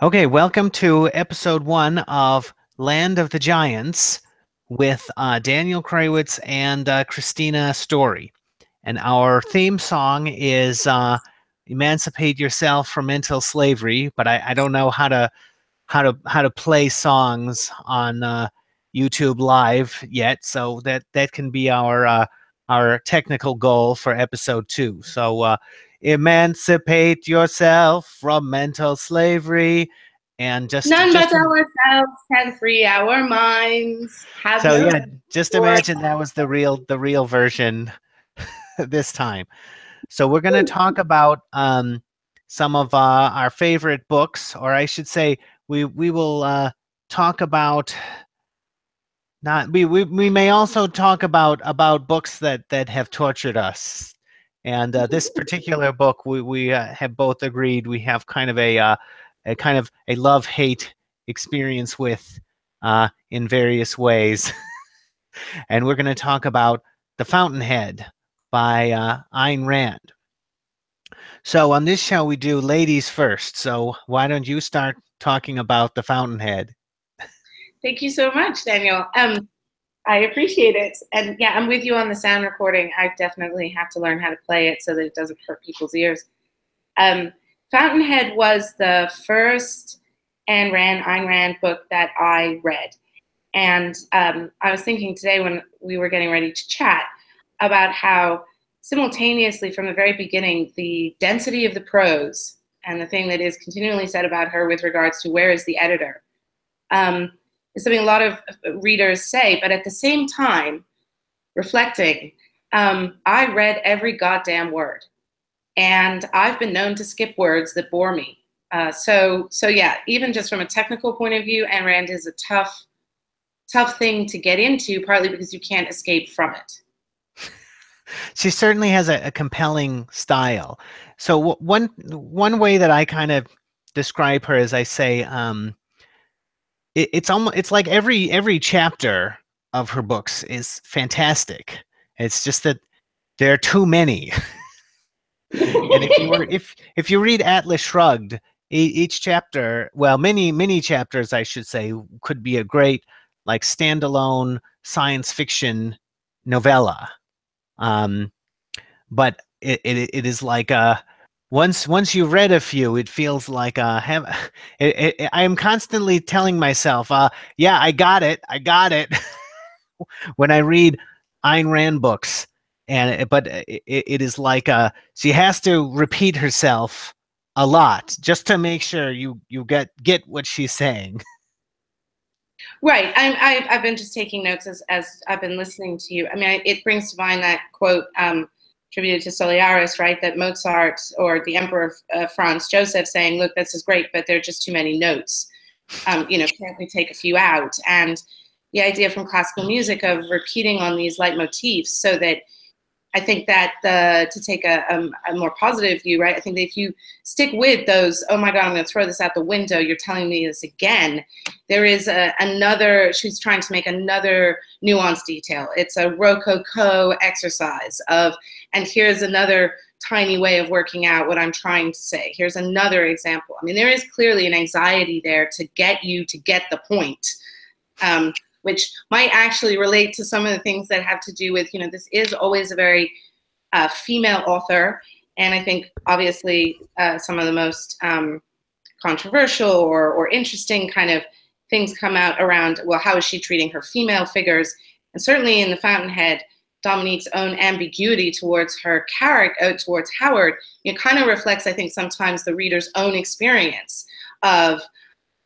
Okay, welcome to episode 1 of Land of the Giants with Daniel Kraywitz and Christina Story. And our theme song is "Emancipate Yourself from Mental Slavery," but I don't know how to play songs on YouTube Live yet, so that can be our technical goal for episode 2. So emancipate yourself from mental slavery, and just None just but ourselves can free our minds. Have so no yeah, just more. imagine that was the real version this time. So we're going to talk about some of our favorite books, or I should say, we will talk about not we may also talk about books that have tortured us. And this particular book, we have both agreed we have kind of a kind of a love-hate experience with in various ways. And we're going to talk about The Fountainhead by Ayn Rand. So on this show, we do ladies first. So why don't you start talking about The Fountainhead? Thank you so much, Daniel. I appreciate it. And yeah, I'm with you on the sound recording. I definitely have to learn how to play it so that it doesn't hurt people's ears. Um, Fountainhead was the first Ayn Rand book that I read. And I was thinking today when we were getting ready to chat about how simultaneously from the very beginning, the density of the prose and the thing that is continually said about her with regards to where is the editor is something a lot of readers say, but at the same time, reflecting, I read every goddamn word. And I've been known to skip words that bore me. So yeah, even just from a technical point of view, Ayn Rand is a tough thing to get into, partly because you can't escape from it. She certainly has a compelling style. So one way that I kind of describe her is I say it's like every chapter of her books is fantastic. It's just that there are too many. And if you read Atlas Shrugged, each chapter, well, many chapters, I should say, could be a great like standalone science fiction novella. Um, but it is like once you've read a few, it feels like I am constantly telling myself, yeah, I got it, when I read Ayn Rand books. And but it is like she has to repeat herself a lot just to make sure you get what she's saying. Right. I've been just taking notes as I've been listening to you. I mean, it brings to mind that quote attributed to Soliaris, right? That Mozart or the Emperor Franz Joseph saying, look, this is great, but there are just too many notes. Can't we take a few out? And the idea from classical music of repeating on these leitmotifs so that I think that to take a more positive view, right? I think that if you stick with those, oh my God, I'm going to throw this out the window, you're telling me this again, there is another, she's trying to make another nuanced detail. It's a Rococo exercise of, and here's another tiny way of working out what I'm trying to say. Here's another example. I mean, there is clearly an anxiety there to get you to get the point. Which might actually relate to some of the things that have to do with, this is always a very female author. And I think obviously some of the most controversial or interesting kind of things come out around, well, how is she treating her female figures? And certainly in The Fountainhead, Dominique's own ambiguity towards her character, towards Howard, it kind of reflects, I think, sometimes the reader's own experience of,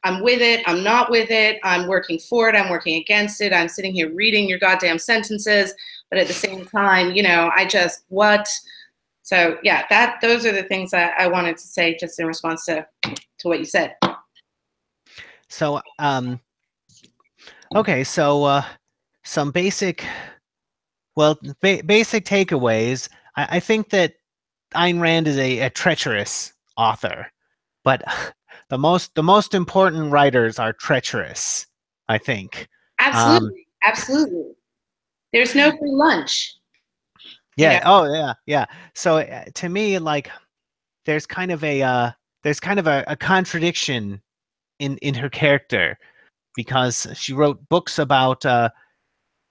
I'm with it, I'm not with it, I'm working for it, I'm working against it, I'm sitting here reading your goddamn sentences, but at the same time, I just, what? So yeah, those are the things that I wanted to say just in response to what you said. So okay, so some basic basic takeaways. I think that Ayn Rand is a treacherous author, but the most important writers are treacherous, I think. Absolutely, absolutely. There's no free lunch, you know. Yeah. Oh, yeah, yeah. So to me, like, there's kind of a contradiction in her character, because she wrote books about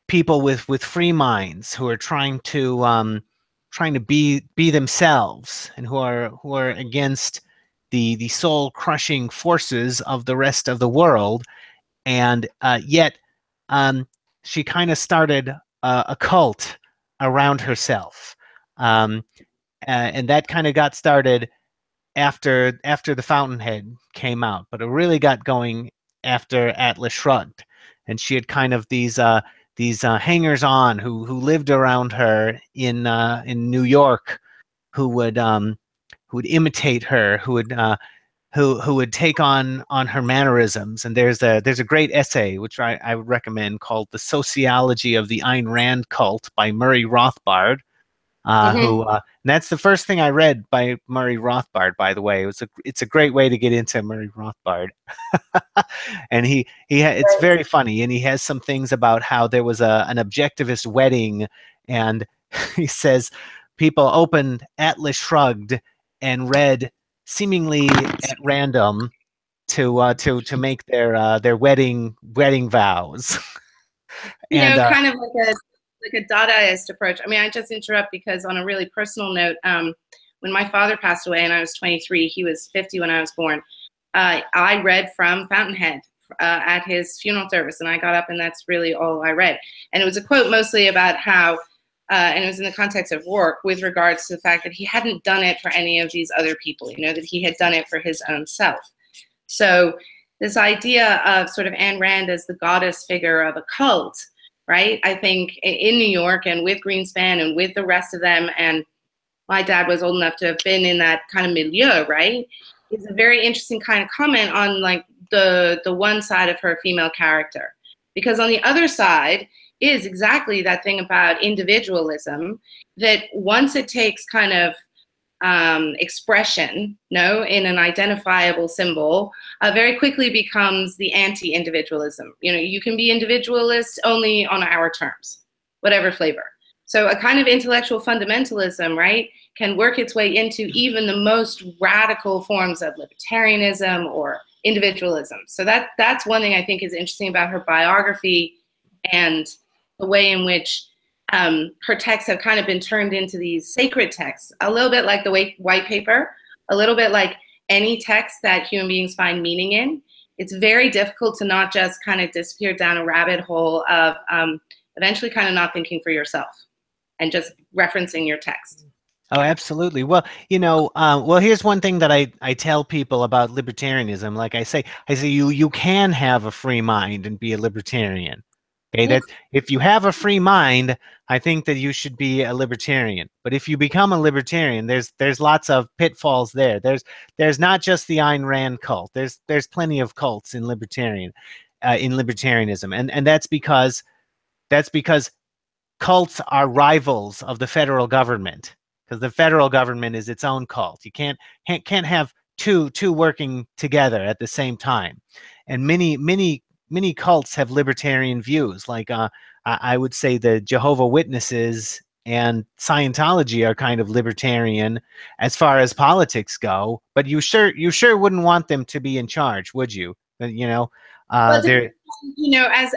people with free minds who are trying to be themselves, and who are against the soul crushing forces of the rest of the world. And yet she kind of started a cult around herself, um, and that kind of got started after the Fountainhead came out, but it really got going after Atlas Shrugged, and she had kind of these hangers on who lived around her in New York, who would imitate her, who would take on her mannerisms. And there's a great essay which I would recommend, called "The Sociology of the Ayn Rand Cult" by Murray Rothbard. Mm-hmm. And that's the first thing I read by Murray Rothbard, by the way. It's a great way to get into Murray Rothbard. And it's very funny, and he has some things about how there was an objectivist wedding, and he says people opened Atlas Shrugged and read seemingly at random to make their wedding vows. You And know, kind of like a Dadaist approach. I mean, I just interrupt because on a really personal note, when my father passed away and I was 23, he was 50 when I was born. I read from Fountainhead at his funeral service, and I got up and that's really all I read. And it was a quote mostly about how, and it was in the context of work, with regards to the fact that he hadn't done it for any of these other people, you know, that he had done it for his own self. So this idea of sort of Ayn Rand as the goddess figure of a cult, right? I think in New York and with Greenspan and with the rest of them, and my dad was old enough to have been in that kind of milieu, right? Is a very interesting kind of comment on like the one side of her female character. Because on the other side is exactly that thing about individualism, that once it takes kind of expression, no, in an identifiable symbol, very quickly becomes the anti-individualism. You know, you can be individualist only on our terms, whatever flavor. So a kind of intellectual fundamentalism, right, can work its way into even the most radical forms of libertarianism or individualism. So that's one thing I think is interesting about her biography, and the way in which her texts have kind of been turned into these sacred texts, a little bit like the white paper, a little bit like any text that human beings find meaning in. It's very difficult to not just kind of disappear down a rabbit hole of eventually kind of not thinking for yourself and just referencing your text. Oh, absolutely. Well, well, here's one thing that I tell people about libertarianism. Like I say you can have a free mind and be a libertarian. Okay, that if you have a free mind, I think that you should be a libertarian. But if you become a libertarian, there's lots of pitfalls there. There's not just the Ayn Rand cult. There's plenty of cults in libertarianism, and that's because cults are rivals of the federal government, because the federal government is its own cult. You can't have two working together at the same time. And many cults have libertarian views. Like I would say the Jehovah Witnesses and Scientology are kind of libertarian as far as politics go. But you sure wouldn't want them to be in charge, would you? Well, They're you know, as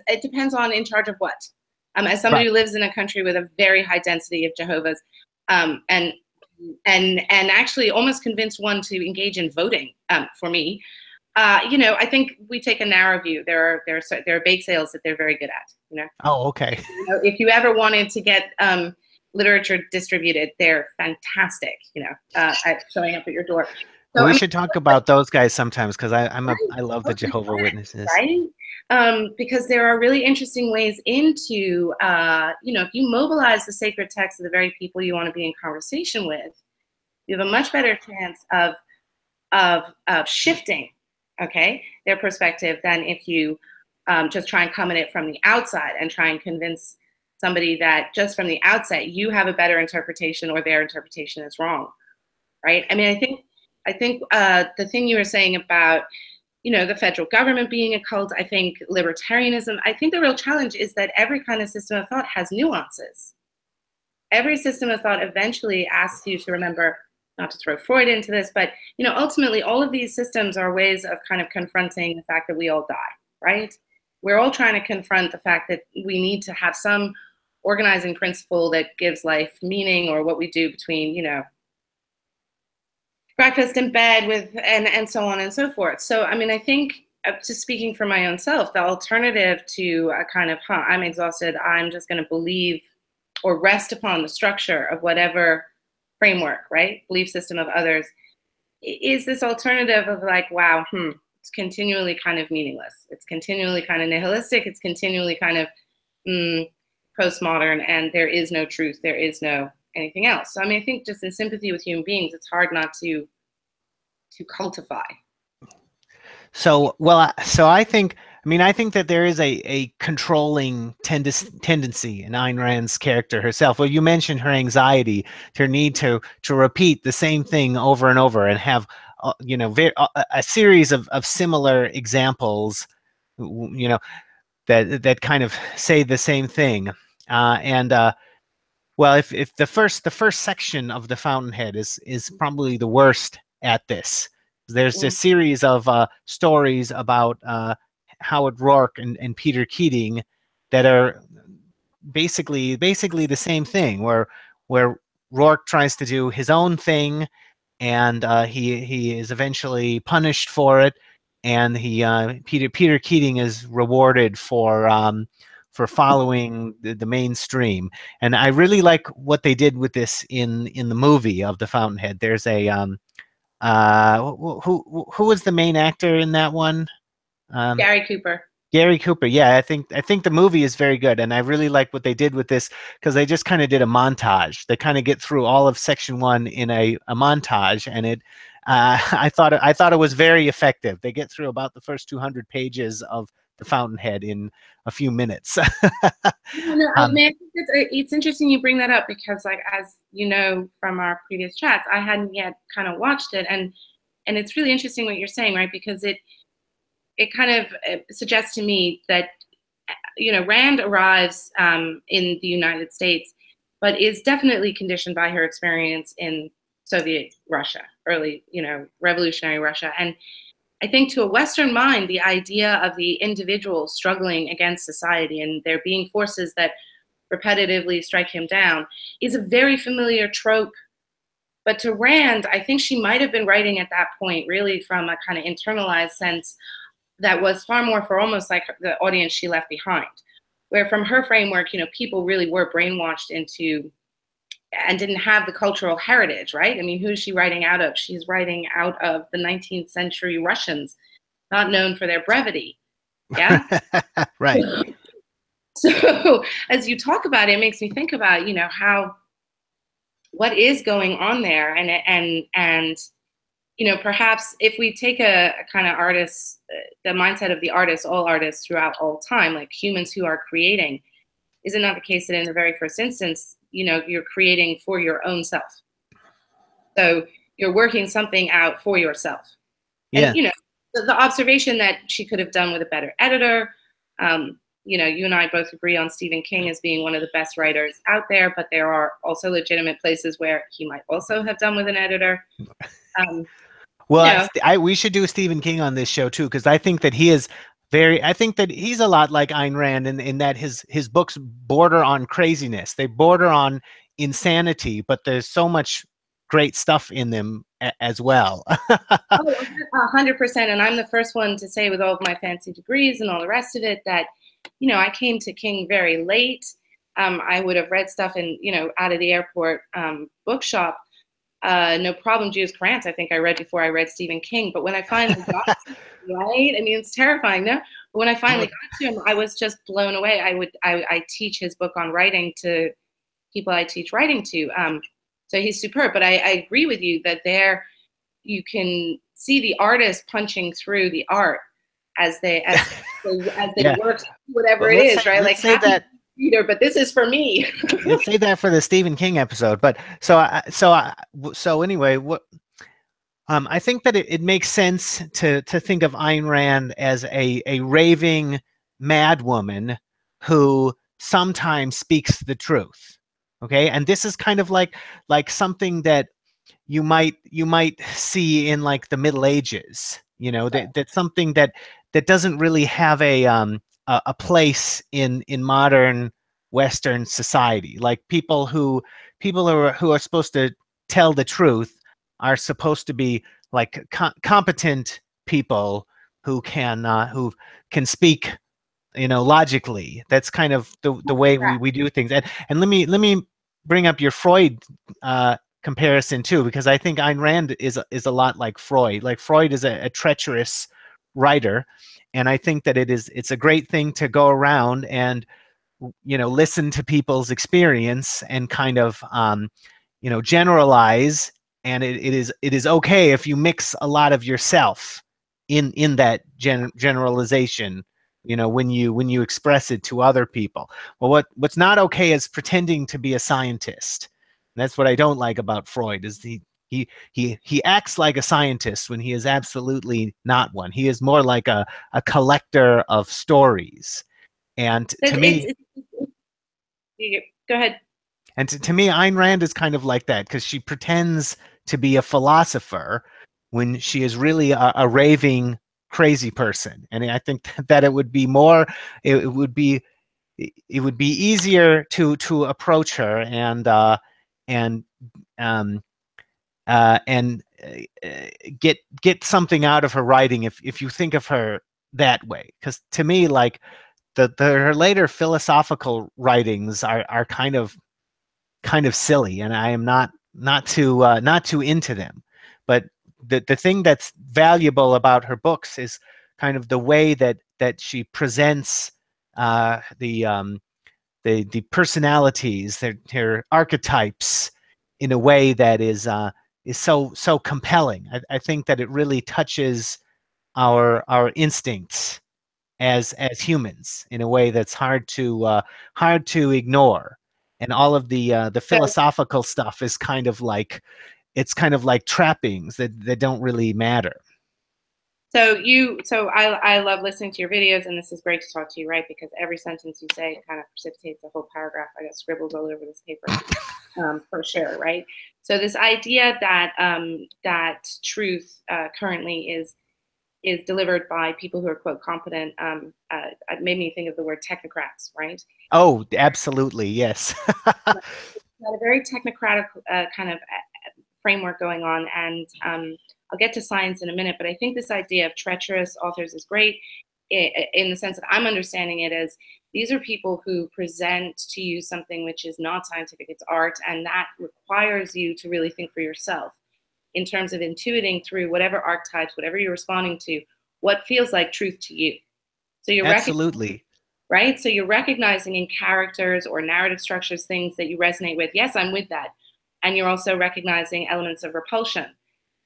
it depends on in charge of what. As somebody right. who lives in a country with a very high density of Jehovah's, and actually almost convinced one to engage in voting for me, you know, I think we take a narrow view. There are bake sales that they're very good at. You know. Oh, okay. You know, if you ever wanted to get literature distributed, they're fantastic. You know, at showing up at your door. So, We should talk about those guys sometimes, because I love the right, Jehovah Witnesses. right? Because there are really interesting ways into, you know, if you mobilize the sacred text of the very people you want to be in conversation with, you have a much better chance of shifting, okay, their perspective than if you just try and come at it from the outside and try and convince somebody that just from the outset you have a better interpretation or their interpretation is wrong, right? I mean, I think the thing you were saying about, you know, the federal government being a cult, I think libertarianism, I think the real challenge is that every kind of system of thought has nuances. Every system of thought eventually asks you to remember not to throw Freud into this, but ultimately all of these systems are ways of kind of confronting the fact that we all die, right? We're all trying to confront the fact that we need to have some organizing principle that gives life meaning, or what we do between, breakfast and bed with, and so on and so forth. So, I mean, I think, just speaking for my own self, the alternative to a kind of, I'm exhausted, I'm just going to believe or rest upon the structure of whatever framework, right? Belief system of others, is this alternative of like, wow, it's continually kind of meaningless. It's continually kind of nihilistic. It's continually kind of postmodern, and there is no truth. There is no anything else. So, I mean, I think just in sympathy with human beings, it's hard not to cultify. So, well, so I think that there is a controlling tendency in Ayn Rand's character herself. Well, you mentioned her anxiety, her need to repeat the same thing over and over, and have a series of similar examples, that kind of say the same thing. Well, if the first section of the Fountainhead is probably the worst at this. There's a series of stories about Howard Rourke and Peter Keating that are basically the same thing, where Rourke tries to do his own thing, and he is eventually punished for it, and Peter Keating is rewarded for following the mainstream. And I really like what they did with this in the movie of the Fountainhead. There's a who was the main actor in that one? Gary Cooper. Gary Cooper. Yeah, I think the movie is very good, and I really like what they did with this, because they just kind of did a montage. They kind of get through all of section 1 in a montage, and it I thought it was very effective. They get through about the first 200 pages of the Fountainhead in a few minutes. I mean, it's interesting you bring that up, because, like, as you know from our previous chats, I hadn't yet kind of watched it, and it's really interesting what you're saying, right? Because it kind of suggests to me that Rand arrives in the United States, but is definitely conditioned by her experience in Soviet Russia, early revolutionary Russia. And I think to a Western mind, the idea of the individual struggling against society and there being forces that repetitively strike him down is a very familiar trope. But to Rand, I think she might have been writing at that point really from a kind of internalized sense that was far more for almost like the audience she left behind, where from her framework, people really were brainwashed into and didn't have the cultural heritage, right? I mean, who is she writing out of? She's writing out of the 19th century Russians, not known for their brevity. Yeah? Right. So as you talk about it, it makes me think about, what is going on there, and perhaps if we take a kind of artist, the mindset of the artist, all artists throughout all time, like humans who are creating, is it not the case that in the very first instance, you're creating for your own self? So you're working something out for yourself. Yeah. And, the observation that she could have done with a better editor, you and I both agree on Stephen King as being one of the best writers out there, but there are also legitimate places where he might also have done with an editor. Well, we should do Stephen King on this show too, because I think that he is I think that he's a lot like Ayn Rand in that his books border on craziness. They border on insanity, but there's so much great stuff in them as well. 100%. And I'm the first one to say, with all of my fancy degrees and all the rest of it, that, I came to King very late. I would have read stuff in, out of the airport bookshop. No Problem, Jews Krantz, I think I read before I read Stephen King. But when I finally got to him, right? I mean, it's terrifying, no? But when I finally got to him, I was just blown away. I teach his book on writing to people I teach writing to. So he's superb. But I agree with you that there you can see the artist punching through the art as they Yeah. work, whatever it is, right? Like, say that. Reader, but this is for me. Let's say that for the Stephen King episode. But so anyway, what I think that it makes sense to think of Ayn Rand as a raving madwoman who sometimes speaks the truth. Okay, and this is kind of like something that you might see in like the Middle Ages. You know, that's something that doesn't really have a place in modern Western society. Like people who are supposed to tell the truth are supposed to be like competent people who can speak, you know, logically. That's kind of the way we do things. And let me bring up your Freud comparison too, because I think Ayn Rand is a lot like Freud. Like Freud is a treacherous writer, and I think that it's a great thing to go around and, you know, listen to people's experience and kind of you know, generalize. And it is okay if you mix a lot of yourself in that generalization, you know, when you express it to other people. Well, what's not okay is pretending to be a scientist. And that's what I don't like about Freud, is he acts like a scientist when he is absolutely not one. He is more like a collector of stories. And to me, go ahead. and to me, Ayn Rand is kind of like that, because she pretends to be a philosopher when she is really a raving crazy person. And I think that it would be more, it would be it would be easier to approach her and um, and get something out of her writing if you think of her that way. Because to me, like her later philosophical writings are kind of silly, and I am not too into them. But the thing that's valuable about her books is kind of the way that she presents the personalities, their archetypes, in a way that is so compelling. I think that it really touches our instincts as humans in a way that's hard to ignore. And all of the So, philosophical stuff is kind of like, it's kind of like trappings that don't really matter. so I love listening to your videos, and this is great to talk to you, right? Because every sentence you say kind of precipitates a whole paragraph. I got scribbles all over this paper, for sure, right? So this idea that that truth currently is delivered by people who are quote competent it made me think of the word technocrats, right? Oh, absolutely, yes. Got a very technocratic kind of framework going on, and I'll get to science in a minute, but I think this idea of treacherous authors is great in the sense that I'm understanding it as these are people who present to you something which is not scientific, it's art, and that requires you to really think for yourself in terms of intuiting through whatever archetypes, whatever you're responding to, what feels like truth to you. So you're Absolutely. right? So you're recognizing in characters or narrative structures things that you resonate with. Yes, I'm with that. And you're also recognizing elements of repulsion,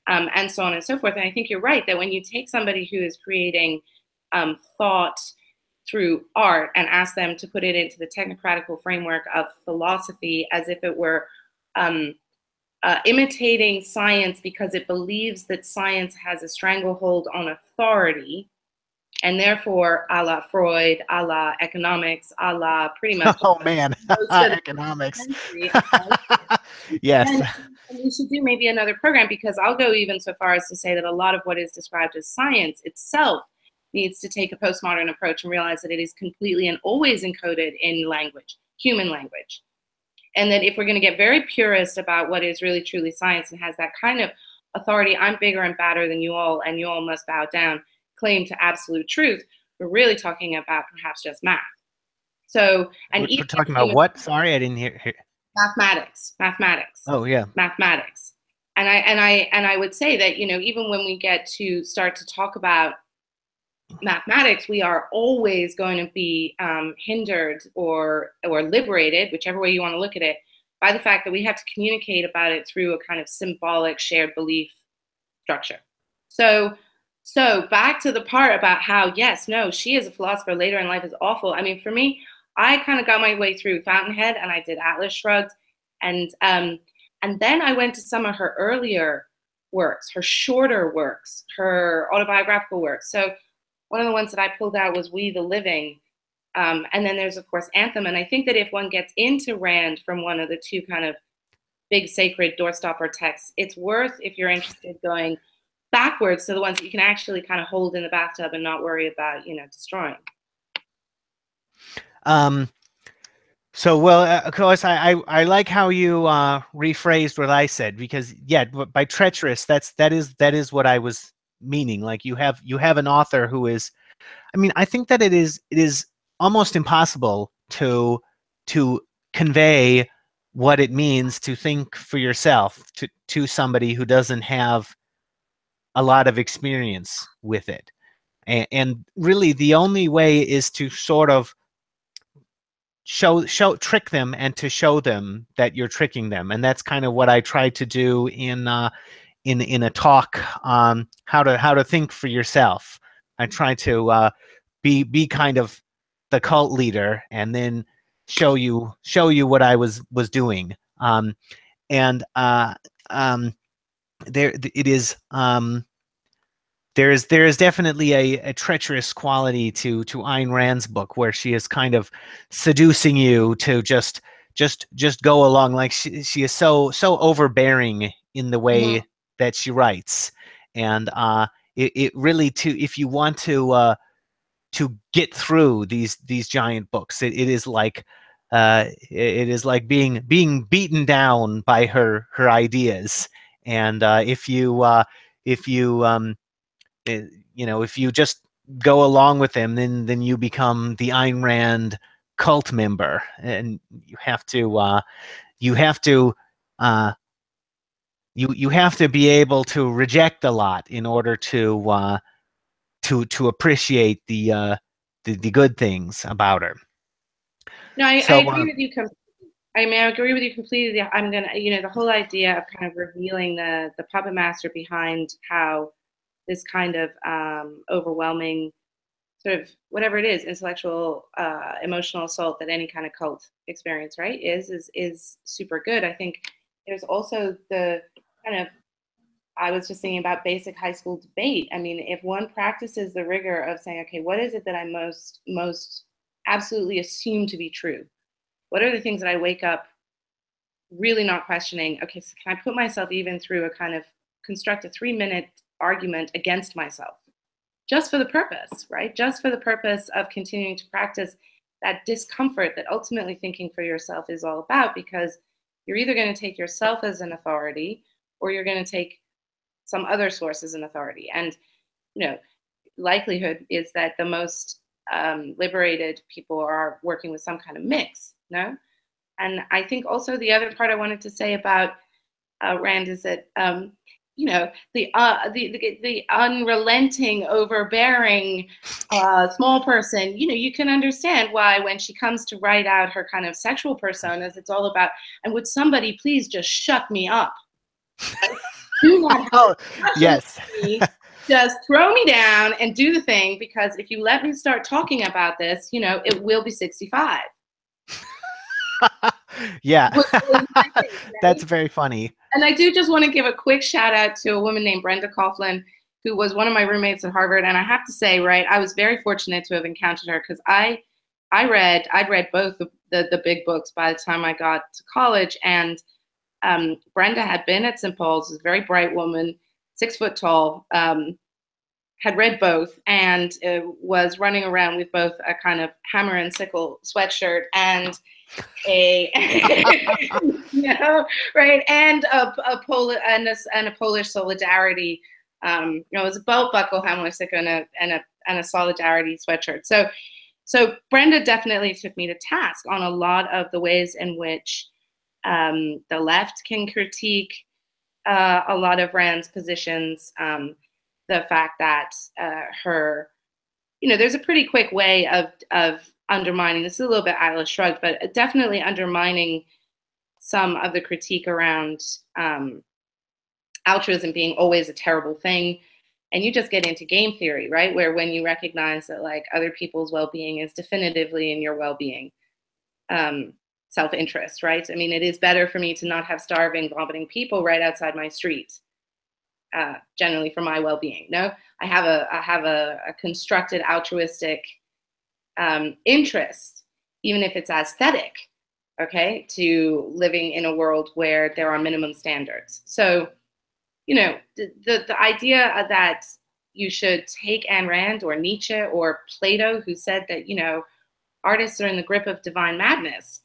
and so on and so forth. And I think you're right that when you take somebody who is creating thought through art and ask them to put it into the technocratical framework of philosophy as if it were imitating science because it believes that science has a stranglehold on authority, and therefore, a la Freud, a la economics, a la pretty much Oh man, most of the economics. century, right? Yes. then we should do maybe another program, because I'll go even so far as to say that a lot of what is described as science itself needs to take a postmodern approach and realize that it is completely and always encoded in language, human language. And that if we're going to get very purist about what is really truly science and has that kind of authority, I'm bigger and badder than you all, and you all must bow down, claim to absolute truth, we're really talking about perhaps just math. So, and We're even talking about what? Sorry, I didn't hear. mathematics, Oh yeah. mathematics. And I would say that, you know, even when we get to start to talk about mathematics, we are always going to be hindered or liberated, whichever way you want to look at it, by the fact that we have to communicate about it through a kind of symbolic shared belief structure. So back to the part about how, yes, no, she is a philosopher later in life is awful. I mean, for me, I kind of got my way through Fountainhead, and I did Atlas Shrugged, and then I went to some of her earlier works, her shorter works, her autobiographical works. So one of the ones that I pulled out was We the Living. And then there's, of course, Anthem. And I think that if one gets into Rand from one of the two kind of big sacred doorstopper texts. It's worth, if you're interested, going backwards to the ones that you can actually kind of hold in the bathtub and not worry about, destroying. So, well, of course, I like how you rephrased what I said, because yeah, by treacherous, that is what I was meaning. Like you have an author who is, I mean, I think that it is almost impossible to convey what it means to think for yourself to somebody who doesn't have a lot of experience with it. And really the only way is to sort of trick them, and to show them that you're tricking them. And that's kind of what I tried to do in a talk on how to think for yourself. I tried to be kind of the cult leader, and then show you what I was doing. And there it is. There is definitely a treacherous quality to Ayn Rand's book, where she is kind of seducing you to just go along. Like she is so overbearing in the way that she writes. And it really, if you want to get through these giant books, it is like being beaten down by her ideas. And if you if you just go along with them, then you become the Ayn Rand cult member. And you have to you have to be able to reject a lot in order to appreciate the good things about her. No, I agree with you. I mean, I agree with you completely. I'm gonna, the whole idea of kind of revealing the puppet master behind how this kind of overwhelming sort of whatever it is, intellectual, emotional assault that any kind of cult experience, right, is super good. I think there's also the kind of, I was just thinking about basic high school debate. I mean, if one practices the rigor of saying, okay, what is it that I most absolutely assume to be true? What are the things that I wake up really not questioning? Okay, so can I put myself even through a kind of construct a 3-minute argument against myself, just for the purpose, right? Just for the purpose of continuing to practice that discomfort that ultimately thinking for yourself is all about, because you're either going to take yourself as an authority, or you're going to take some other source as an authority. And, likelihood is that the most liberated people are working with some kind of mix, no? And I think also the other part I wanted to say about Rand is that, the unrelenting, overbearing small person, you can understand why when she comes to write out her kind of sexual personas, it's all about, and would somebody please just shut me up? Do not have yes. me. Just throw me down and do the thing, because if you let me start talking about this, it will be 65. Yeah. Thing, right? That's very funny. And I do just want to give a quick shout out to a woman named Brenda Coughlin, who was one of my roommates at Harvard. And I have to say, right, I was very fortunate to have encountered her, because I'd read both the big books by the time I got to college. And Brenda had been at St. Paul's, a very bright woman, 6 foot tall, had read both, and was running around with both a kind of hammer and sickle sweatshirt and a right, and a Polish solidarity. It was a belt buckle, hammer sickle, and a solidarity sweatshirt. So Brenda definitely took me to task on a lot of the ways in which the left can critique a lot of Rand's positions. The fact that there's a pretty quick way of undermining, this is a little bit Atlas Shrugged, but definitely undermining some of the critique around altruism being always a terrible thing. And you just get into game theory, right? Where when you recognize that like other people's well-being is definitively in your well-being, self-interest, right? I mean, it is better for me to not have starving, vomiting people right outside my street, generally for my well-being. No, I have a constructed altruistic interest, even if it's aesthetic, okay, to living in a world where there are minimum standards. So, the idea that you should take Ayn Rand or Nietzsche or Plato, who said that, artists are in the grip of divine madness.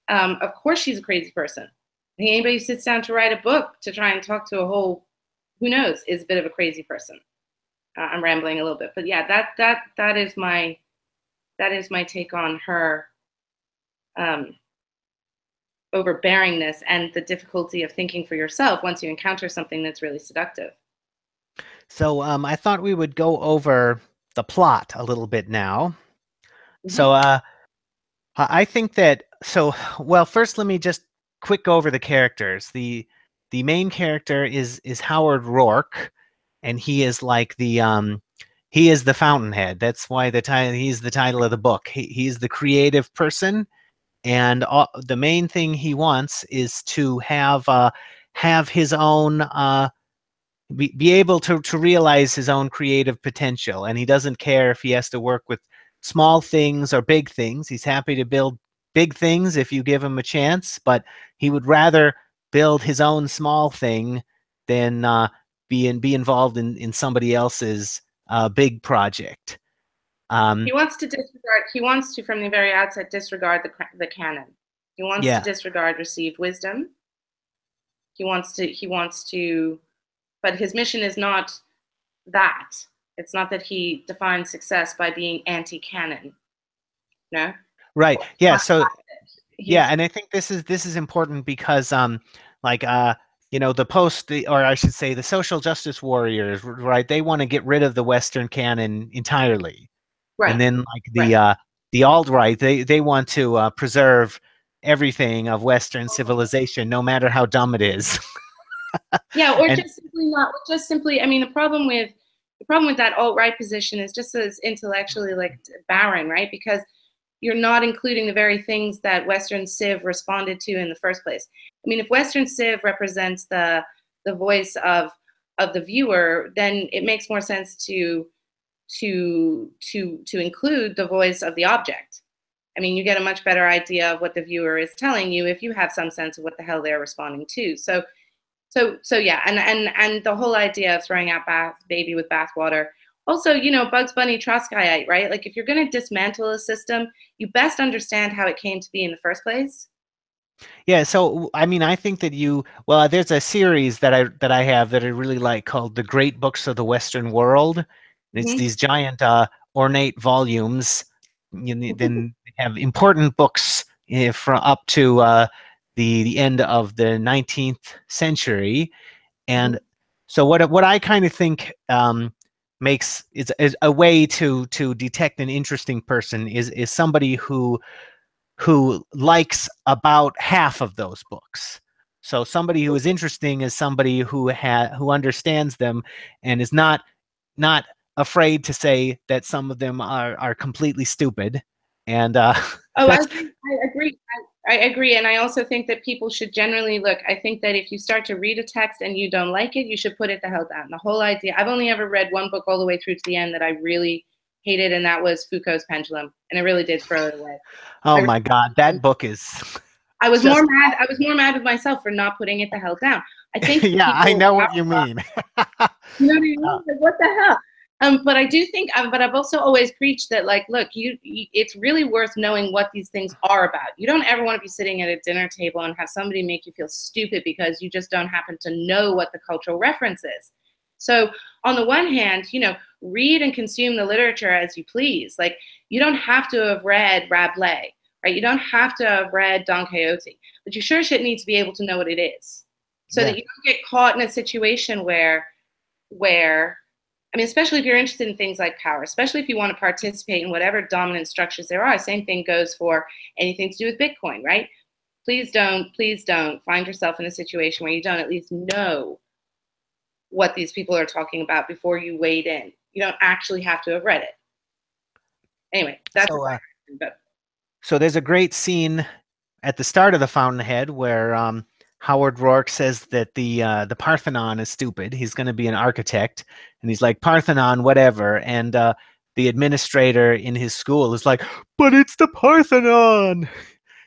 Of course, she's a crazy person. I think anybody who sits down to write a book to try and talk to a whole, who knows, is a bit of a crazy person. I'm rambling a little bit, but yeah, that is my take on her overbearingness and the difficulty of thinking for yourself once you encounter something that's really seductive. So I thought we would go over the plot a little bit now. Mm-hmm. So I think that well, first let me just quick go over the characters. The main character is Howard Rourke, and he is like he is the Fountainhead. That's why he's the title of the book. He's the creative person, and the main thing he wants is to have his own be able to realize his own creative potential, and he doesn't care if he has to work with small things or big things. He's happy to build big things if you give him a chance, but he would rather build his own small thing than be involved in somebody else's big project. He wants to disregard. He wants to, from the very outset, disregard the canon. He wants to disregard received wisdom. He wants to, but his mission is not that. It's not that he defines success by being anti-canon. No. Right. Yeah. So yeah, and I think this is important because or I should say the social justice warriors, right? They want to get rid of the Western canon entirely. Right. And then the alt-right, they want to preserve everything of Western civilization, no matter how dumb it is. Yeah, or just simply not. Just simply, I mean, the problem with that alt-right position is just as intellectually barren, right? Because you're not including the very things that Western Civ responded to in the first place. I mean, if Western Civ represents the voice of the viewer, then it makes more sense to include the voice of the object. I mean, you get a much better idea of what the viewer is telling you if you have some sense of what the hell they're responding to. So yeah, and the whole idea of throwing out baby with bathwater. Also, Bugs Bunny Trotskyite, right? Like, if you're going to dismantle a system, you best understand how it came to be in the first place. Yeah, so I mean, I think that there's a series that I have that I really like called The Great Books of the Western World. It's these giant ornate volumes. Then have important books from up to the end of the 19th century, and so what I kind of think makes is a way to detect an interesting person is somebody who likes about half of those books. So somebody who is interesting is somebody who understands them and is not afraid to say that some of them are completely stupid. And I agree. I agree. And I also think that people should generally look. I think that if you start to read a text and you don't like it, you should put it the hell down. The whole idea. I've only ever read one book all the way through to the end that I really hated, and that was Foucault's Pendulum, and I really did throw it away. Oh my God, that book is. I was more mad. I was more mad with myself for not putting it the hell down. I think. Yeah, I know what you mean. You know what I mean? Like, what the hell? But I do think, but I've also always preached that, like, look, it's really worth knowing what these things are about. You don't ever want to be sitting at a dinner table and have somebody make you feel stupid because you just don't happen to know what the cultural reference is. So on the one hand, read and consume the literature as you please. Like, you don't have to have read Rabelais, right? You don't have to have read Don Quixote, but you sure shit need to be able to know what it is, so that you don't get caught in a situation where I mean, especially if you're interested in things like power, especially if you want to participate in whatever dominant structures there are. Same thing goes for anything to do with Bitcoin, right? Please don't find yourself in a situation where you don't at least know what these people are talking about before you wade in. You don't actually have to have read it. Anyway, that's so there's a great scene at the start of the Fountainhead where Howard Rourke says that the Parthenon is stupid. He's going to be an architect, and he's like, Parthenon, whatever. And the administrator in his school is like, but it's the Parthenon.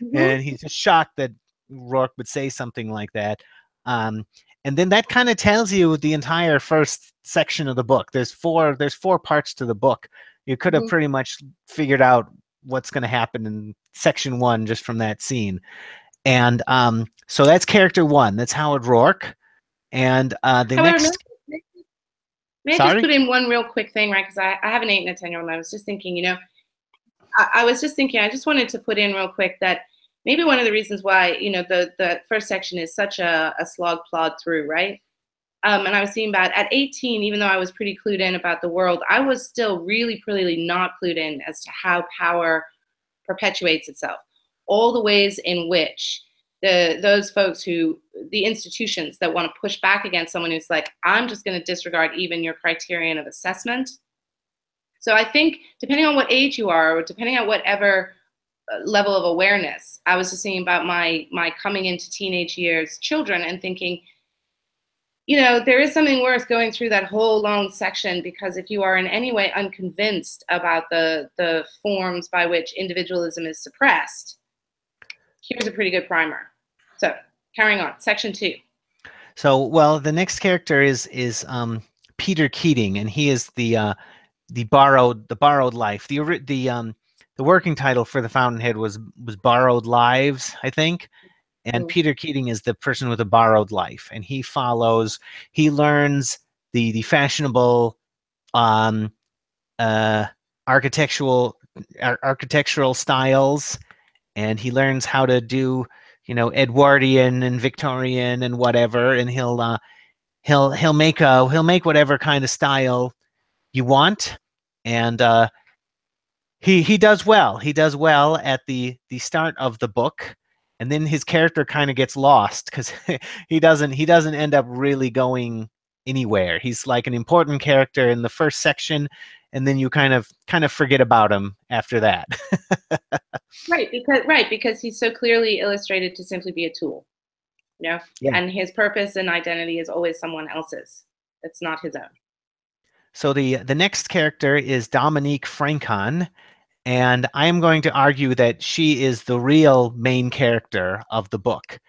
Mhm. and he's just shocked that Rourke would say something like that. Um, and then that kind of tells you the entire first section of the book. There's four parts to the book. You could have Mhm. pretty much figured out what's going to happen in section one just from that scene. And so that's character one. That's Howard Rourke. And the However, next, may I just sorry, put in one real quick thing, right? Because I have an 8 and a 10-year-old, and I was just thinking, I was just thinking, I just wanted to put in real quick that maybe one of the reasons why, the first section is such a slog plod through, right? And I was thinking about at 18, even though I was pretty clued in about the world, I was still really, really not clued in as to how power perpetuates itself. All the ways in which those folks the institutions that want to push back against someone who's like, I'm just going to disregard even your criterion of assessment. So I think depending on what age you are, or depending on whatever level of awareness, I was just thinking about my coming into teenage years children and thinking, there is something worth going through that whole long section, because if you are in any way unconvinced about the forms by which individualism is suppressed, here's a pretty good primer. So carrying on, section 2. so well, the next character is Peter Keating, and he is the borrowed life. The working title for the Fountainhead was Borrowed Lives, I think. And Mm. Peter Keating is the person with a borrowed life, and he learns the fashionable um, uh, architectural architectural styles, and he learns how to do Edwardian and Victorian and whatever, and he'll make whatever kind of style you want, and he does well. He does well at the start of the book, and then his character kind of gets lost because he doesn't end up really going anywhere. He's like an important character in the first section, and then you kind of forget about him after that. Right, because he's so clearly illustrated to simply be a tool, Yeah. and his purpose and identity is always someone else's. It's not his own. So the next character is Dominique Francon, and I am going to argue that she is the real main character of the book.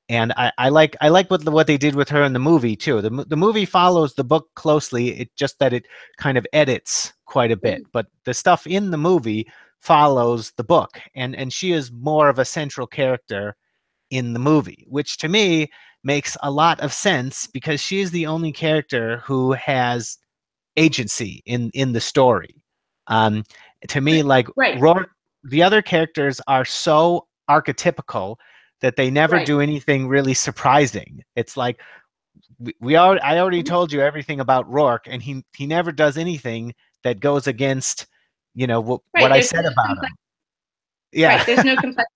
And I like what they did with her in the movie too. The movie follows the book closely. It just that it kind of edits quite a bit, but the stuff in the movie follows the book, and she is more of a central character in the movie, which to me makes a lot of sense because she is the only character who has agency in the story. Um, to me, like Right, Rourke, the other characters are so archetypical that they never right. do anything really surprising. It's like I already told you everything about Rourke, and he never does anything that goes against what Right. I There's said no about complex. him. Yeah. Right. There's no complex.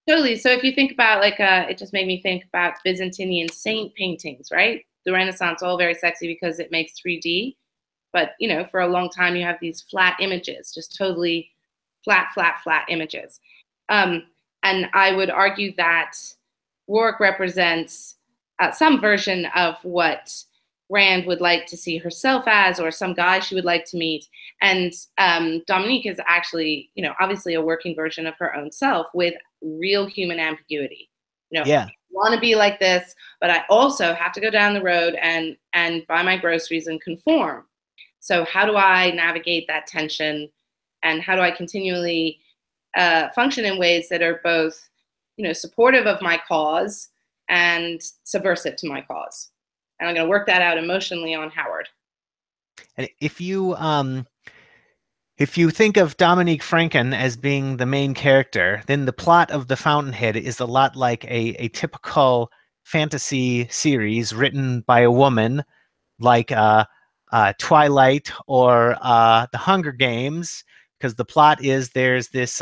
Totally. So if you think about it just made me think about Byzantine saint paintings, right? The Renaissance, all very sexy because it makes 3D, but for a long time you have these flat images, just totally flat, flat, flat images. Um, and I would argue that Rourke represents some version of what Rand would like to see herself as, or some guy she would like to meet. And Dominique is actually, obviously a working version of her own self with real human ambiguity. I Yeah. want to be like this, but I also have to go down the road and buy my groceries and conform. So how do I navigate that tension, and how do I continually function in ways that are both, supportive of my cause and subversive to my cause? And I'm going to work that out emotionally on Howard. And if you think of Dominique Franken as being the main character, then the plot of The Fountainhead is a lot like a typical fantasy series written by a woman, like Twilight or The Hunger Games, because the plot is there's this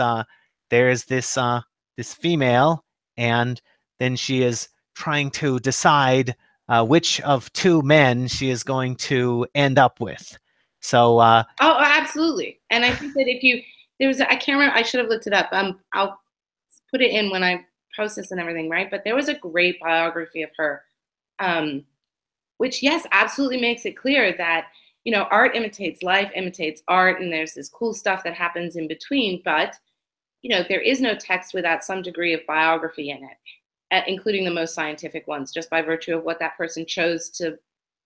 female, and then she is trying to decide which of two men she is going to end up with. So Oh, absolutely. And I think that if you, I can't remember, I should have looked it up. I'll put it in when I post this and everything, right? But there was a great biography of her, um, which, yes, absolutely makes it clear that, art imitates life, imitates art, and there's this cool stuff that happens in between. But there is no text without some degree of biography in it, including the most scientific ones, just by virtue of what that person chose to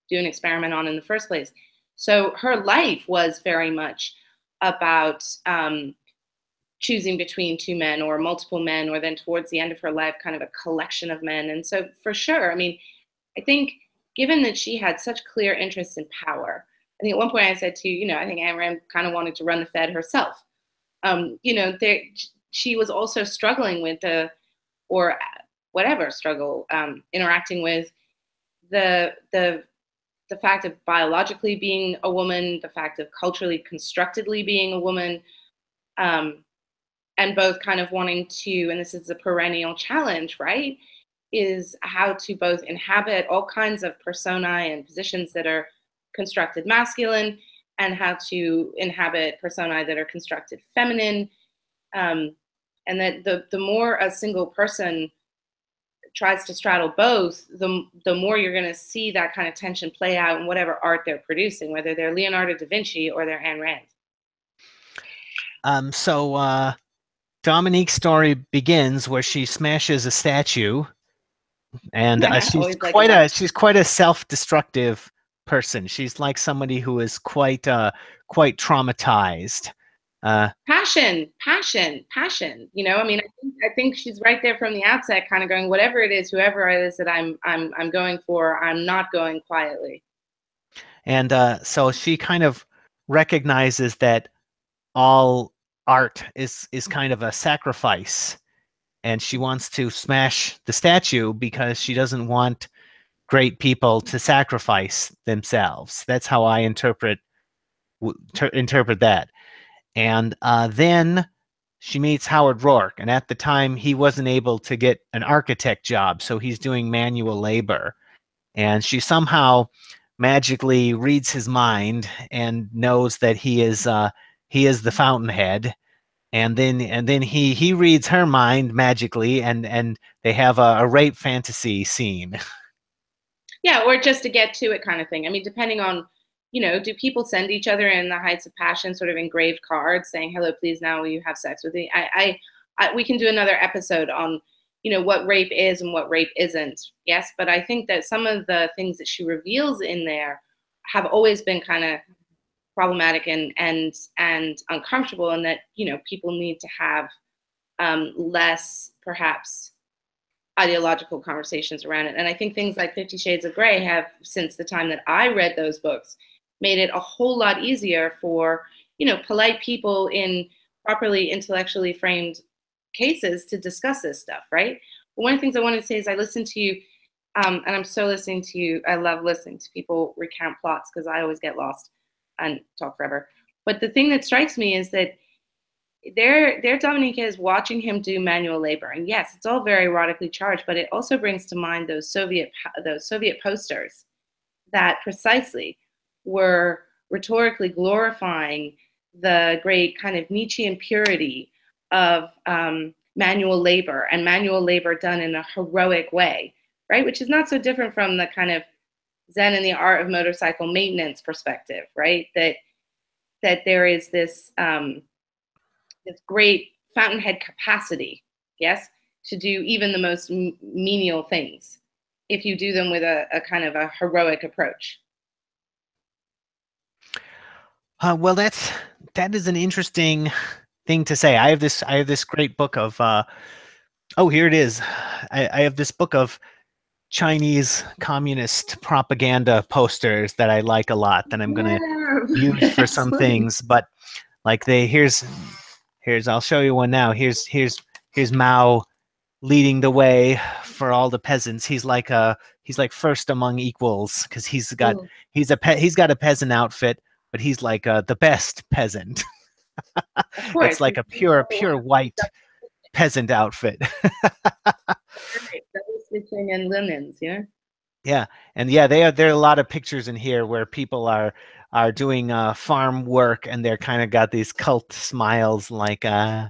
do an experiment on in the first place. So her life was very much about choosing between two men or multiple men, or then towards the end of her life, kind of a collection of men. And so, for sure, I mean, I think given that she had such clear interests in power, I think at one point I said to you, I think Ayn Rand kind of wanted to run the Fed herself. She was also struggling with or whatever struggle, interacting with the fact of biologically being a woman, the fact of culturally constructedly being a woman, and both kind of wanting to, and this is a perennial challenge, right, is how to both inhabit all kinds of personae and positions that are constructed masculine, and how to inhabit personae that are constructed feminine. And that the more a single person tries to straddle both, the more you're going to see that kind of tension play out in whatever art they're producing, whether they're Leonardo da Vinci or they're Ayn Rand. So Dominique's story begins where she smashes a statue, and she's quite a self-destructive person. She's like somebody who is quite traumatized. Passion. I mean, I think she's right there from the outset, kind of going, whatever it is, whoever it is that I'm going for, I'm not going quietly. And so she kind of recognizes that all art is kind of a sacrifice, and she wants to smash the statue because she doesn't want great people to sacrifice themselves. That's how I interpret that. And then she meets Howard Rourke, and at the time he wasn't able to get an architect job, so he's doing manual labor. And she somehow magically reads his mind and knows that he is the Fountainhead. And then he reads her mind magically, and they have a rape fantasy scene. Yeah, or just to get to it kind of thing. I mean, depending on, do people send each other in the heights of passion sort of engraved cards saying, hello, please, now will you have sex with me? We can do another episode on, what rape is and what rape isn't. Yes, but I think that some of the things that she reveals in there have always been kind of problematic and uncomfortable, and that, people need to have less, perhaps, ideological conversations around it. And I think things like 50 Shades of Grey have, since the time that I read those books, made it a whole lot easier for, polite people in properly intellectually framed cases to discuss this stuff, right? But one of the things I wanted to say is I listened to you, and I'm so listening to you. I love listening to people recount plots because I always get lost and talk forever. But the thing that strikes me is that there Dominica is watching him do manual labor, and yes, it's all very erotically charged, but it also brings to mind those Soviet posters that precisely were rhetorically glorifying the great kind of Nietzschean purity of manual labor, and manual labor done in a heroic way, right? Which is not so different from the kind of Zen and the art of motorcycle maintenance perspective, right? That there is this this great Fountainhead capacity, yes, to do even the most menial things if you do them with a kind of a heroic approach. Well, that is an interesting thing to say. I have this great book of here it is. I have this book of Chinese communist propaganda posters that I like a lot that I'm going to use for some things. But like here's I'll show you one now. Here's Mao leading the way for all the peasants. He's like first among equals because he's got a peasant outfit, but he's like the best peasant. It's like a pure white peasant outfit. Stitching and linens, yeah. Yeah, and yeah, there are a lot of pictures in here where people are doing farm work, and they're kind of got these cult smiles, like I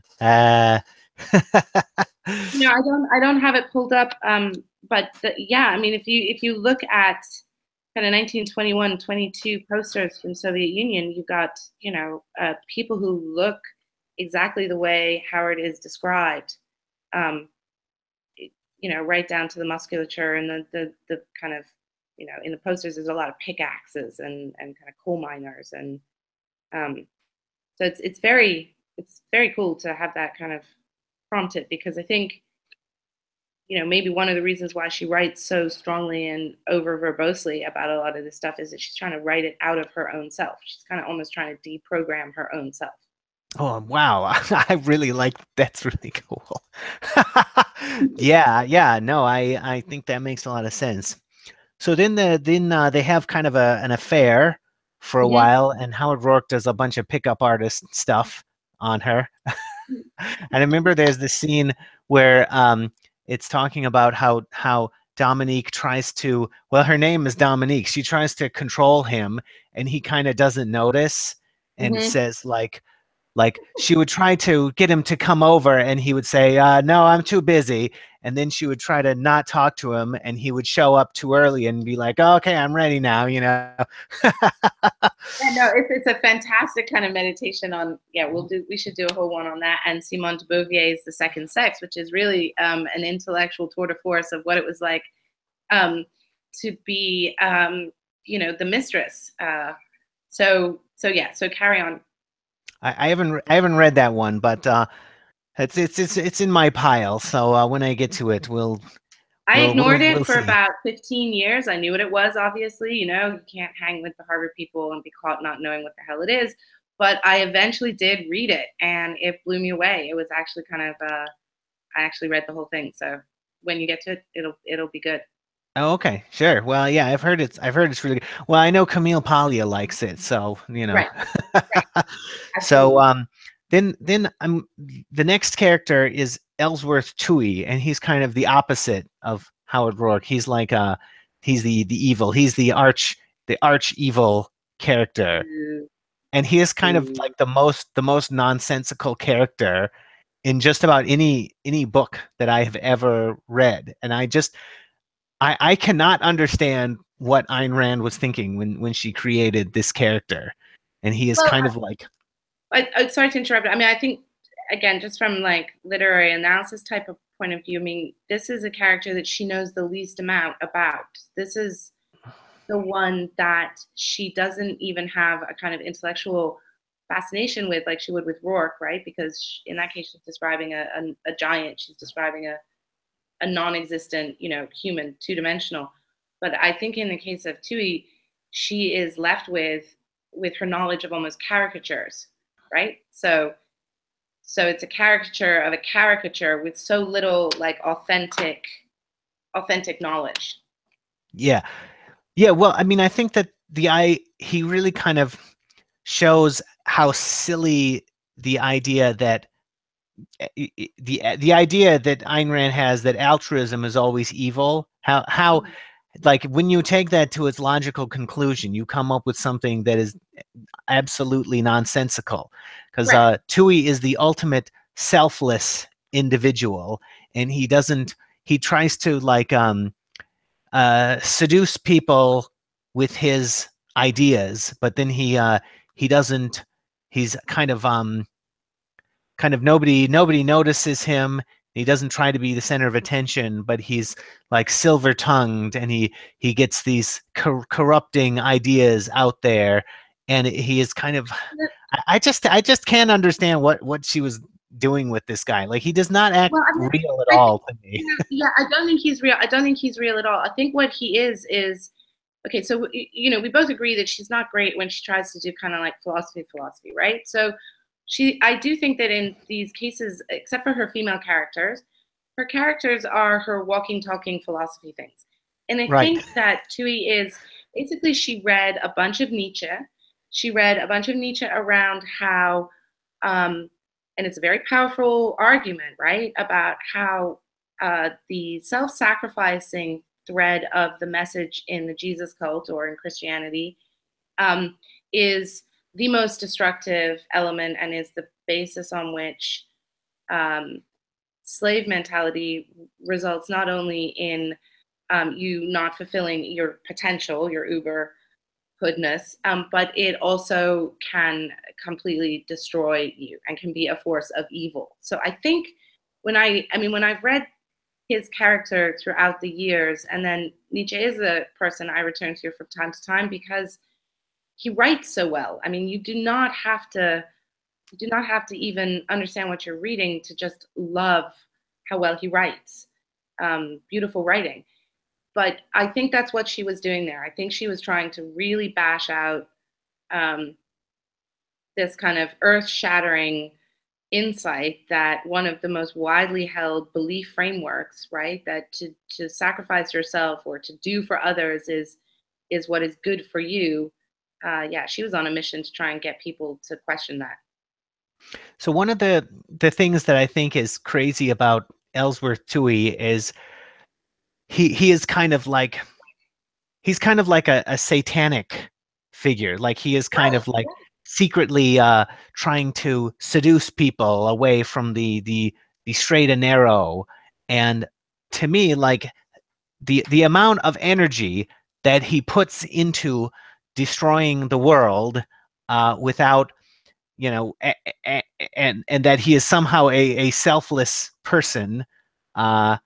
don't have it pulled up, but yeah, I mean, if you look at kind of 1921-22 posters from Soviet Union, you've got people who look exactly the way Howard is described. Um, right down to the musculature and the kind of, in the posters, there's a lot of pickaxes and kind of coal miners. And um, so it's very cool to have that kind of prompted, because I think, maybe one of the reasons why she writes so strongly and over verbosely about a lot of this stuff is that she's trying to write it out of her own self. She's kind of almost trying to deprogram her own self. Oh, wow. I really like that's really cool. Yeah, yeah. No, I think that makes a lot of sense. So then they have kind of an affair for a Mm-hmm. while, and Howard Rourke does a bunch of pickup artist stuff on her. And I remember there's this scene where it's talking about how Dominique tries to, well, her name is Dominique. She tries to control him, and he kind of doesn't notice and Mm-hmm. says like she would try to get him to come over and he would say, no, I'm too busy. And then she would try to not talk to him and he would show up too early and be like, oh, okay, I'm ready now. Yeah, no, it's a fantastic kind of meditation on. Yeah, we should do a whole one on that. And Simone de Beauvier's The Second Sex, which is really an intellectual tour de force of what it was like um, to be, the mistress. So carry on. I haven't read that one, but it's in my pile. So when I get to it, we'll I we'll ignored we'll it we'll for see. about 15 years. I knew what it was, obviously. You can't hang with the Harvard people and be caught not knowing what the hell it is. But I eventually did read it, and it blew me away. It was actually kind of, I actually read the whole thing. So when you get to it, it'll be good. Oh, okay, sure. Well, yeah, I've heard it's really good. Well, I know Camille Paglia likes it, so Right, right, So absolutely. then the next character is Ellsworth Toohey, and he's kind of the opposite of Howard Rourke. He's like he's the evil. He's the arch evil character. Ooh, And he is kind of ooh. like the most nonsensical character in just about any book that I have ever read. And I cannot understand what Ayn Rand was thinking when she created this character. And he is Well, kind of like, sorry to interrupt. I mean, I think, again, just from like literary analysis type of point of view, I mean, this is a character that she knows the least amount about. This is the one that she doesn't even have a kind of intellectual fascination with, like she would with Rourke, right? Because in that case, she's describing a giant. She's describing a non-existent, human, two-dimensional. But I think in the case of Tui, she is left with her knowledge of almost caricatures, right? So it's a caricature of a caricature with so little like authentic knowledge. yeah. Yeah, well, I mean, I think that he really kind of shows how silly the idea that the idea that Ayn Rand has that altruism is always evil. How like when you take that to its logical conclusion, you come up with something that is absolutely nonsensical. Because Right. Tui is the ultimate selfless individual, and he tries to like seduce people with his ideas, but then he doesn't. He's kind of nobody notices him. He doesn't try to be the center of attention, but he's like silver tongued, and he gets these corrupting ideas out there, and he is kind of. I just can't understand what she was doing with this guy. Like he does not act Well, real at I think, all to me. yeah, I don't think he's real. I don't think he's real at all. I think what he is okay. So we both agree that she's not great when she tries to do kind of like philosophy, right? So I do think that in these cases, except for her characters are her walking, talking philosophy things. And I Right. think that Tui is basically she read a bunch of Nietzsche. She read a bunch of Nietzsche around how um, and it's a very powerful argument, right, about how the self sacrificing thread of the message in the Jesus cult or in Christianity um, is the most destructive element and is the basis on which um, slave mentality results not only in you not fulfilling your potential, your uber hoodness, but it also can completely destroy you and can be a force of evil. So I think when I've read his character throughout the years, and then Nietzsche is a person I return to from time to time because he writes so well. I mean, you do not have to even understand what you're reading to just love how well he writes. Beautiful writing. But I think that's what she was doing there. I think she was trying to really bash out um, this kind of earth-shattering insight that one of the most widely held belief frameworks, right, that to sacrifice yourself or to do for others is what is good for you. Yeah, she was on a mission to try and get people to question that. So one of the things that I think is crazy about Ellsworth Toohey is he is kind of like he's kind of like a satanic figure. Like he is kind Right. of like secretly trying to seduce people away from the straight and narrow. And to me, like the amount of energy that he puts into destroying the world without and that he is somehow a selfless person uh,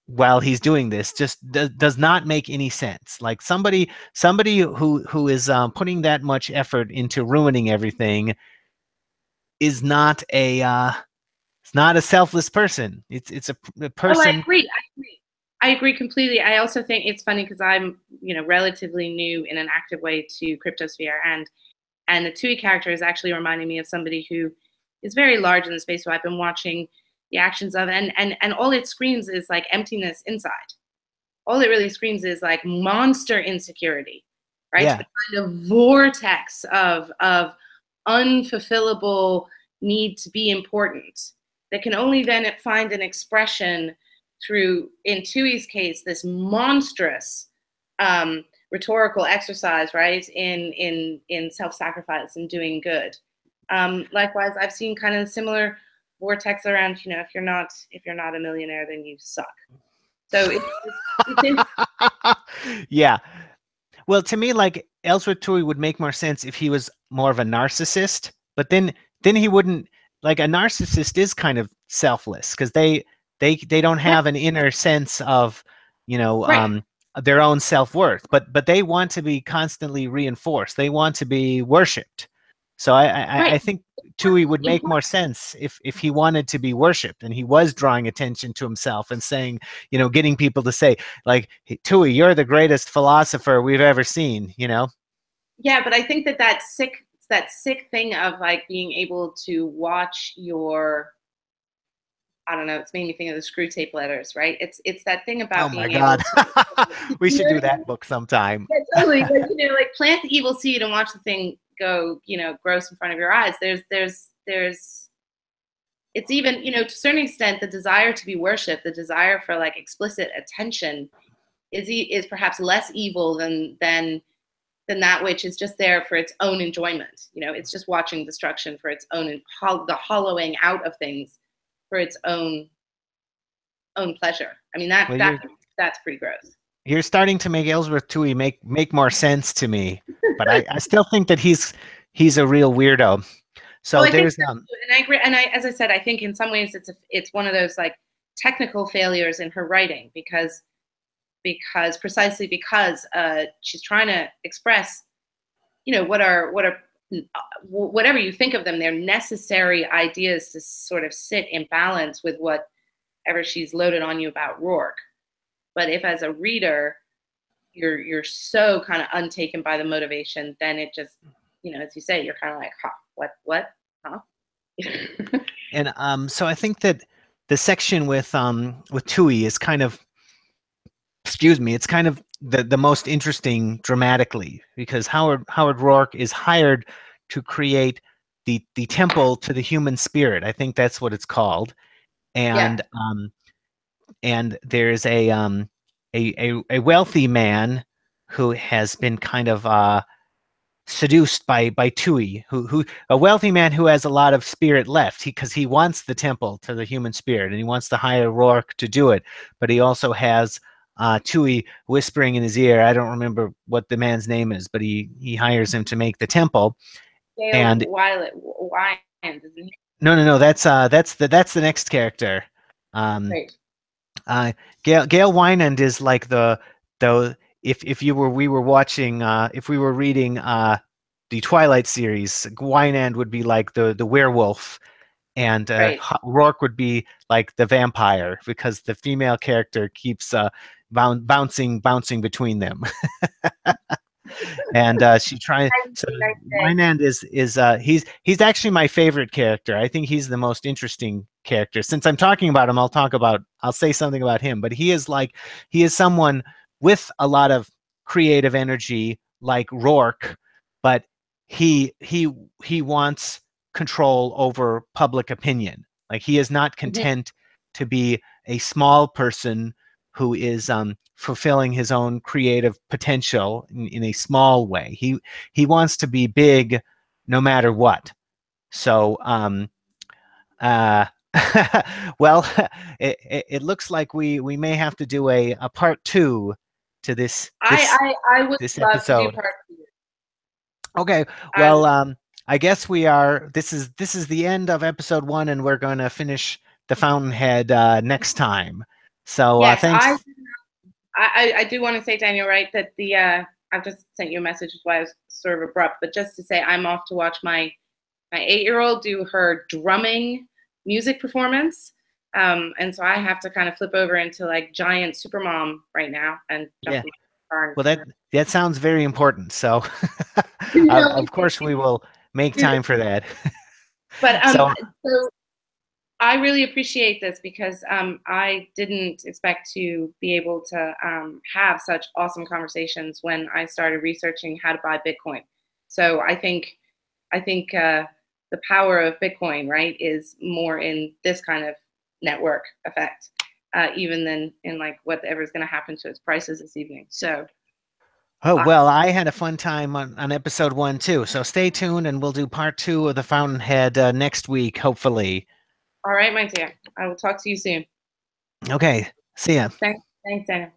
while he's doing this just does not make any sense. Like somebody who is putting that much effort into ruining everything is not it's not a selfless person. It's a Oh, I person. agree. I agree completely. I also think it's funny because I'm, relatively new in an active way to cryptosphere, and the Tui character is actually reminding me of somebody who is very large in the space who I've been watching the actions of, and all it screams is like emptiness inside. All it really screams is like monster insecurity, right? Yeah. The kind of vortex of unfulfillable need to be important that can only then find an expression through, in Tui's case, this monstrous rhetorical exercise, right? In self-sacrifice and doing good. Likewise, I've seen kind of similar vortex around, if you're not a millionaire, then you suck. So it's Yeah. Well, to me, like Ellsworth Tui would make more sense if he was more of a narcissist, but then he wouldn't. Like a narcissist is kind of selfless because they don't right, have an inner sense of you know right, um, their own self-worth, but they want to be constantly reinforced. They want to be worshipped. So I right. think Tui would make Important. more sense if he wanted to be worshipped and he was drawing attention to himself and saying, getting people to say, like, hey, Tui, you're the greatest philosopher we've ever seen, Yeah, but I think that sick thing of like being able to watch your, I don't know, it's made me think of the screw tape letters, right? It's that thing Oh about my being able God. to We should do that book sometime. Yeah, totally. Like, like plant the evil seed and watch the thing go, gross in front of your eyes. It's even, to a certain extent, the desire to be worshipped, the desire for like explicit attention is perhaps less evil than that which is just there for its own enjoyment. It's just watching destruction for its own, the hollowing out of things for its own pleasure. I mean, Well, that's pretty gross. you're starting to make Ellsworth Tui make more sense to me, but I still think that he's a real weirdo. Oh, So I think there's so too. And I agree. And as I said, I think in some ways it's one of those like technical failures in her writing because precisely because she's trying to express, what are whatever you think of them, they're necessary ideas to sort of sit in balance with whatever she's loaded on you about Rourke. But if as a reader you're so kind of untaken by the motivation, then it just, as you say, you're kind of like, huh, what, huh? and so I think that the section with Tui is kind of, excuse me, it's kind of the most interesting dramatically because Howard Rourke is hired to create the temple to the human spirit. I think that's what it's called. Yeah, And there's a wealthy man who has been kind of seduced by Tui, who a wealthy man who has a lot of spirit left, because he wants the temple to the human spirit and he wants to hire Rourke to do it, but he also has Tui whispering in his ear. I don't remember what the man's name is, but he hires him to make the temple, Gail and Wyand, isn't he? no, that's the next character. Um, Great. Gail Wynand is like the if you were we were watching if we were reading the Twilight series, Wynand would be like the werewolf, and Right. Rourke would be like the vampire because the female character keeps bouncing between them. And she tries. So Nice day. Wynand is he's actually my favorite character. I think he's the most interesting character. Since I'm talking about him, I'll say something about him. But he is someone with a lot of creative energy, like Rourke, but he wants control over public opinion. Like he is not Mhm. content to be a small person who is fulfilling his own creative potential in a small way. He wants to be big no matter what. So, uh, well, it looks like we may have to do a part two to I would this love to do episode. part two. Okay, I well, I guess we are. This is the end of episode one, and we're going to finish the Fountainhead next time. So, yes, thanks. I do want to say, Daniel, right, that the I've just sent you a message, which is why I was sort of abrupt, but just to say I'm off to watch my 8-year-old do her drumming music performance. And so I have to kind of flip over into like giant supermom right now and jump Yeah. in my car. Well, that sounds very important. So, You know, of course, we will make time for that. but So, so I really appreciate this because I didn't expect to be able to have such awesome conversations when I started researching how to buy Bitcoin. So I think the power of Bitcoin, right, is more in this kind of network effect, even than in like whatever's going to happen to its prices this evening. So, oh uh, well, I had a fun time on episode one too. So stay tuned, and we'll do part two of the Fountainhead next week, hopefully. all right, my dear, I will talk to you soon. Okay. See ya. Thanks, Daniel.